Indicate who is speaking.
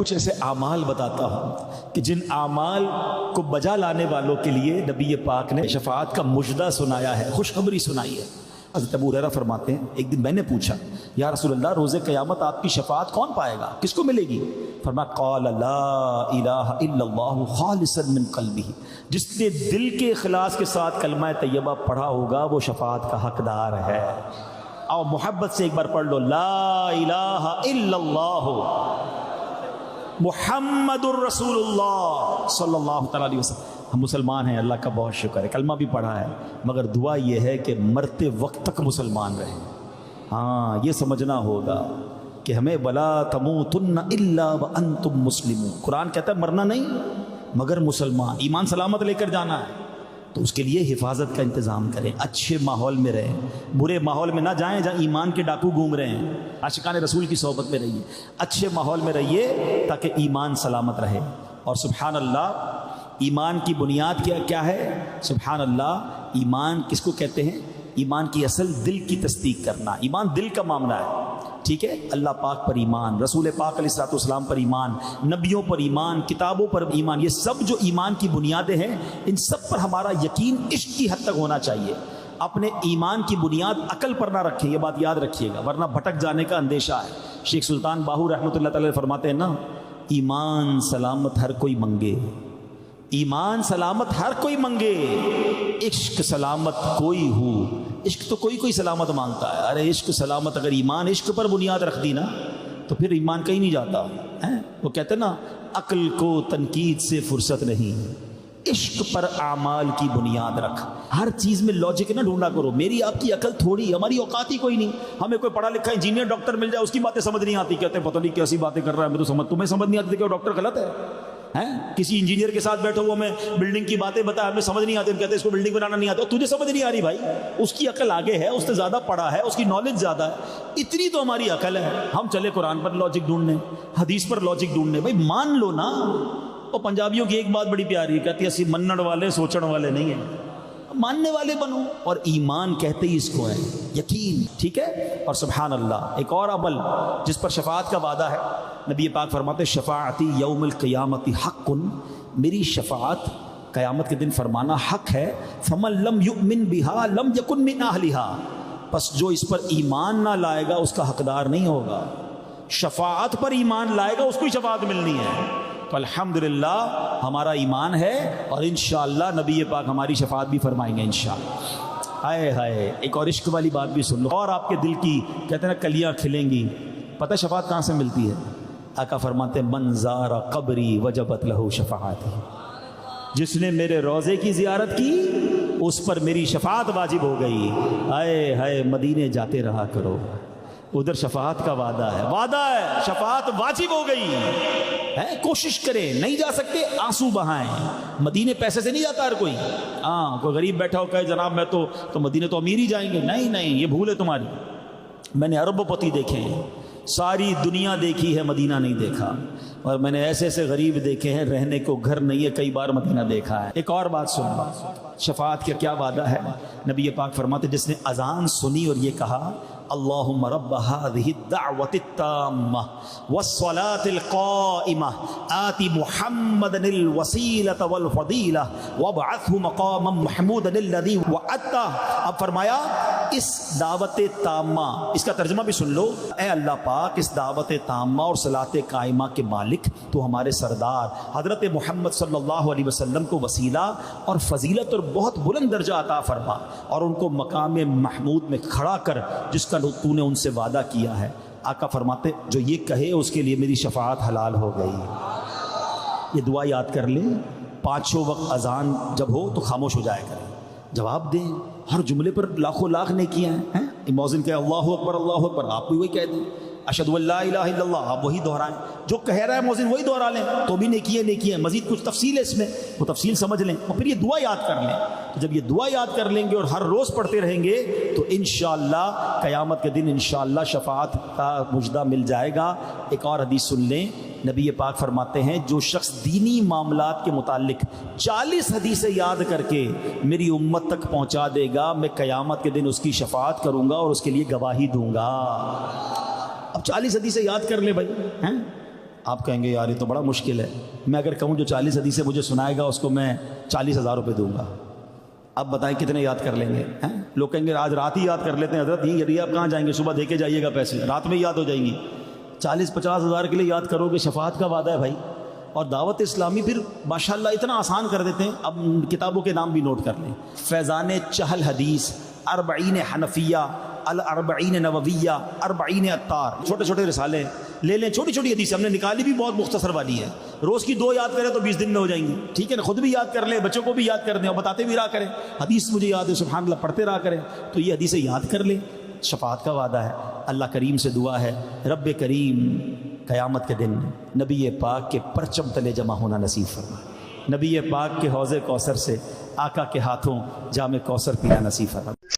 Speaker 1: کچھ ایسے اعمال بتاتا ہوں کہ جن اعمال کو بجا لانے والوں کے لیے نبی پاک نے شفاعت کا مژدہ سنایا ہے، خوشخبری سنائی ہے۔ حضرت ابو ہریرہ فرماتے ہیں ایک دن میں نے پوچھا یا رسول اللہ روز قیامت آپ کی شفاعت کون پائے گا، کس کو ملے گی؟ فرمایا قال لا الہ الا اللہ خالصا من قلبہ، جس نے دل کے اخلاص کے ساتھ کلمہ طیبہ پڑھا ہوگا وہ شفاعت کا حقدار ہے۔ اور محبت سے ایک بار پڑھ لو، لا الہ الا اللہ محمد الرسول اللہ صلی اللہ تعالیٰ علیہ وسلم۔ ہم مسلمان ہیں، اللہ کا بہت شکر ہے، کلمہ بھی پڑھا ہے، مگر دعا یہ ہے کہ مرتے وقت تک مسلمان رہیں۔ ہاں یہ سمجھنا ہوگا کہ ہمیں ولا تموتن الا وانتم مسلمون، قرآن کہتا ہے مرنا نہیں مگر مسلمان، ایمان سلامت لے کر جانا ہے، تو اس کے لیے حفاظت کا انتظام کریں، اچھے ماحول میں رہیں، برے ماحول میں نہ جائیں جہاں ایمان کے ڈاکو گھوم رہے ہیں۔ عاشقان رسول کی صحبت میں رہیے، اچھے ماحول میں رہیے تاکہ ایمان سلامت رہے۔ اور سبحان اللہ، ایمان کی بنیاد کیا ہے؟ سبحان اللہ، ایمان کس کو کہتے ہیں؟ ایمان کی اصل دل کی تصدیق کرنا، ایمان دل کا معاملہ ہے، ٹھیک ہے؟ اللہ پاک پر ایمان، رسول پاک علیہ الصلوۃ والسلام پر ایمان، نبیوں پر ایمان، کتابوں پر ایمان، یہ سب جو ایمان کی بنیادیں ہیں ان سب پر ہمارا یقین عشق کی حد تک ہونا چاہیے۔ اپنے ایمان کی بنیاد عقل پر نہ رکھیں، یہ بات یاد رکھیے گا، ورنہ بھٹک جانے کا اندیشہ ہے۔ شیخ سلطان باہو رحمۃ اللہ تعالی فرماتے ہیں نا، ایمان سلامت ہر کوئی منگے، ایمان سلامت ہر کوئی منگے، عشق سلامت کوئی ہو۔ عشق تو کوئی سلامت مانگتا ہے، ارے عشق سلامت، اگر ایمان عشق پر بنیاد رکھ دی نا تو پھر ایمان کہیں نہیں جاتا ہے۔ وہ کہتے ہیں نا، عقل کو تنقید سے فرصت نہیں، عشق پر اعمال کی بنیاد رکھ۔ ہر چیز میں لاجک نہ ڈھونڈا کرو، میری آپ کی عقل تھوڑی، ہماری اوقات ہی کوئی نہیں۔ ہمیں کوئی پڑھا لکھا انجینئر ڈاکٹر مل جائے، اس کی باتیں سمجھ نہیں آتی، کہتے ہیں پتہ نہیں کیسی باتیں کر رہا ہے، میں تو تمہیں سمجھ نہیں آتی کہ وہ ڈاکٹر غلط ہے۔ کسی انجینئر کے ساتھ بیٹھے وہ ہمیں بلڈنگ کی باتیں بتا، ہمیں سمجھ نہیں آتی، ہم کہتے ہیں اس کو بلڈنگ بنانا نہیں آتا، تجھے سمجھ نہیں آ رہی بھائی، اس کی عقل آگے ہے، اس نے زیادہ پڑھا ہے، اس کی نالج زیادہ ہے، اتنی تو ہماری عقل ہے۔ ہم چلے قرآن پر لاجک ڈھونڈنے، حدیث پر لاجک ڈھونڈنے، بھائی مان لو نا۔ اور پنجابیوں کی ایک بات بڑی پیاری ہے، کہتی ہے اسی منن والے سوچن والے نہیں ہیں، ماننے والے بنو۔ اور ایمان کہتے ہی اس کو ہے، یقین، ٹھیک ہے؟ اور سبحان اللہ، ایک اور عمل جس پر شفاعت کا وعدہ ہے، نبی پاک فرماتے شفاعتی یوم القیامت حق، میری شفاعت قیامت کے دن فرمانا حق ہے۔ فمن لم یؤمن بہا لم یکن من اہلہا، پس جو اس پر ایمان نہ لائے گا اس کا حقدار نہیں ہوگا۔ شفاعت پر ایمان لائے گا اس کو ہی شفاعت ملنی ہے۔ تو الحمدللہ ہمارا ایمان ہے، اور انشاءاللہ نبی پاک ہماری شفاعت بھی فرمائیں گے انشاءاللہ۔ ہائے ہائے، ایک اور عشق والی بات بھی سن لو، اور آپ کے دل کی کہتے ہیں نا کلیاں کھلیں گی۔ پتہ شفاعت کہاں سے ملتی ہے؟ آقا فرماتے ہیں من زار قبری وجبت لہ شفاعتی، جس نے میرے روضے کی زیارت کی اس پر میری شفاعت واجب ہو گئی۔ ہائے ہائے، مدینے جاتے رہا کرو، ادھر شفاعت کا وعدہ ہے، شفاعت واجب ہو گئی ہے۔ کوشش کریں، نہیں جا سکتے آنسو بہائیں، مدینے پیسے سے نہیں جاتا ہر کوئی۔ کوئی غریب بیٹھا ہو کہے جناب میں تو مدینے تو امیر ہی جائیں گے، نہیں، یہ بھول ہے تمہاری۔ میں نے اربوں پتی دیکھے ہیں، ساری دنیا دیکھی ہے، مدینہ نہیں دیکھا، اور میں نے ایسے غریب دیکھے ہیں رہنے کو گھر نہیں ہے، کئی بار مدینہ دیکھا ہے۔ ایک اور بات سنو، شفاعت کا کیا وعدہ ہے؟ نبی پاک فرماتے جس نے اذان سنی اور یہ کہا اللہم رب هذه الدعوة التامة والصلاة القائمة آت محمدا الوسیلة والفضیلة وابعثه مقاما محمودا الذی وعدته۔ اب فرمایا اس دعوت تامہ، اس کا ترجمہ بھی سن لو، اے اللہ پاک اس دعوت تامہ اور صلاۃ قائمہ کے مالک تو ہمارے سردار حضرت محمد صلی اللہ علیہ وسلم کو وسیلہ اور فضیلت اور بہت بلند درجہ عطا فرما، اور ان کو مقام محمود میں کھڑا کر جس کا تو نے ان سے وعدہ کیا ہے۔ آقا فرماتے جو یہ کہے اس کے لیے میری شفاعت حلال ہو گئی۔ یہ دعا یاد کر لیں، پانچوں وقت اذان جب ہو تو خاموش ہو جائے کریں، جواب دیں، ہر جملے پر لاکھوں لاکھ نیکیاں ہیں۔ مؤذن کہے اللہ اکبر اللہ اکبر، آپ بھی وہی کہہ دیں، اشہد ان لا الہ الا اللہ، آپ وہی دہرائیں، جو کہہ رہا ہے مؤذن وہی دہرا لیں، تو بھی نیکیاں، مزید کچھ تفصیل ہے اس میں، وہ تفصیل سمجھ لیں، اور پھر یہ دعا یاد کر لیں۔ تو جب یہ دعا یاد کر لیں گے اور ہر روز پڑھتے رہیں گے تو انشاءاللہ قیامت کے دن انشاءاللہ شفاعت کا مژدہ مل جائے گا۔ ایک اور حدیث سن لیں، نبی پاک فرماتے ہیں جو شخص دینی معاملات کے متعلق 40 حدیثیں یاد کر کے میری امت تک پہنچا دے گا، میں قیامت کے دن اس کی شفاعت کروں گا اور اس کے لیے گواہی دوں گا۔ اب 40 حدیثیں یاد کر لیں بھائی، آپ کہیں گے یار یہ تو بڑا مشکل ہے، میں اگر کہوں جو 40 حدیثیں مجھے سنائے گا اس کو میں 40,000 روپے دوں گا، اب بتائیں کتنے یاد کر لیں گے؟ لوگ کہیں گے آج رات ہی یاد کر لیتے ہیں حضرت، یہ آپ کہاں جائیں گے، صبح دے کے جائیے گا پیسے، رات میں یاد ہو جائیں گی۔ 40-50 ہزار کے لیے یاد کرو گے، شفاعت کا وعدہ ہے بھائی۔ اور دعوت اسلامی پھر ماشاءاللہ اتنا آسان کر دیتے ہیں، اب کتابوں کے نام بھی نوٹ کر لیں: فیضان چہل حدیث، 40 حنفیہ، الاربعین نوویہ، 40 عطار، چھوٹے چھوٹے رسالے لے لیں، چھوٹی چھوٹی حدیث ہم نے نکالی بھی بہت مختصر والی ہے، روز کی 2 یاد کریں تو 20 دن میں ہو جائیں گی، ٹھیک ہے نا؟ خود بھی یاد کر لیں، بچوں کو بھی یاد کر دیں، اور بتاتے بھی رہا کریں حدیث مجھے یاد ہے، سبحان اللہ پڑھتے رہا کریں، تو یہ حدیثیں یاد کر لیں۔ شفاعت کا وعدہ ہے، اللہ کریم سے دعا ہے رب کریم قیامت کے دن نبی پاک کے پرچم تلے جمع ہونا نصیب فرمائے، نبی پاک کے حوض کوثر سے آقا کے ہاتھوں جام کوثر پینا نصیب فرمائے۔